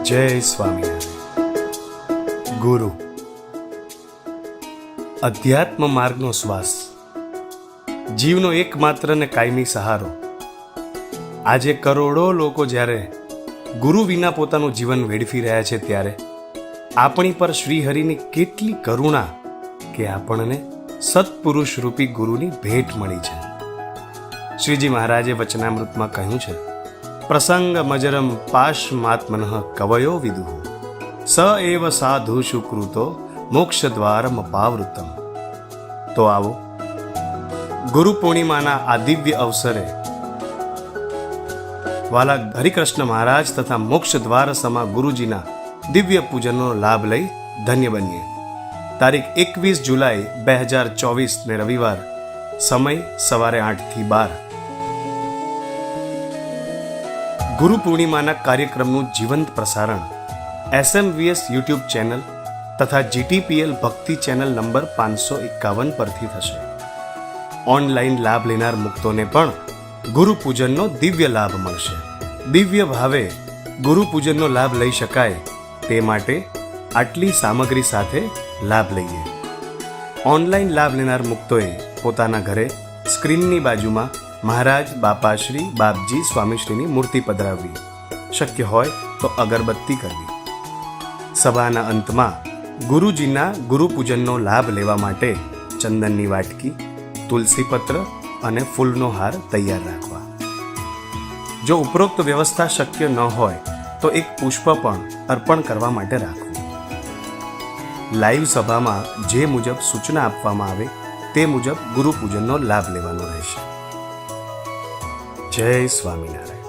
જય સ્વામિનારાયણ. ગુરુ અધ્યાત્મ માર્ગનો શ્વાસ, જીવનો એકમાત્ર ને કાયમી સહારો. આજે કરોડો લોકો જ્યારે ગુરુ વિના પોતાનું જીવન વેડફી રહ્યા છે, ત્યારે આપણી પર શ્રીહરિની કેટલી કરુણા કે આપણને સત્પુરુષ રૂપી ગુરુની ભેટ મળી છે. શ્રીજી મહારાજે વચનામૃતમાં કહ્યું છે, પ્રસંગ મજરમ પાશમાત્મન કવયો વિદુઃ સ એવ સાધુ સુકૃતો મોક્ષ દ્વારમ પાવૃતમ. તો આવો ગુરુ પૂર્ણિમાના આ દિવ્ય અવસરે વાલા હરિકૃષ્ણ મહારાજ તથા મોક્ષ દ્વાર સમા ગુરુજીના દિવ્ય પૂજનનો લાભ લઈ ધન્ય બનીએ. તારીખ 21 જુલાઈ 2024 ને રવિવાર, સમય સવારે 8 થી 12. ગુરુ પૂર્ણિમાના કાર્યક્રમનું જીવંત પ્રસારણ SMVS યુટ્યુબ ચેનલ તથા GTPL ભક્તિ ચેનલ નંબર 551 પરથી થશે. ઓનલાઈન લાભ લેનાર મુક્તોને પણ ગુરુ પૂજનનો દિવ્ય લાભ મળશે. દિવ્ય ભાવે ગુરુ પૂજનનો લાભ લઈ શકાય તે માટે આટલી સામગ્રી સાથે લાભ લઈએ. ઓનલાઈન લાભ લેનાર મુક્તોએ પોતાના ઘરે સ્ક્રીનની બાજુમાં મહારાજ, બાપાશ્રી, બાપજી, સ્વામીશ્રીની મૂર્તિ પધરાવવી, શક્ય હોય તો અગરબત્તી કરવી. સભાના અંતમાં ગુરુજીના ગુરુ પૂજનનો લાભ લેવા માટે ચંદનની વાટકી, તુલસીપત્ર અને ફૂલનો હાર તૈયાર રાખવા. જો ઉપરોક્ત વ્યવસ્થા શક્ય ન હોય તો એક પુષ્પ પણ અર્પણ કરવા માટે રાખવું. લાઈવ સભામાં જે મુજબ સૂચના આપવામાં આવે તે મુજબ ગુરુ પૂજનનો લાભ લેવાનો રહેશે. જય સ્વામિનારાયણ.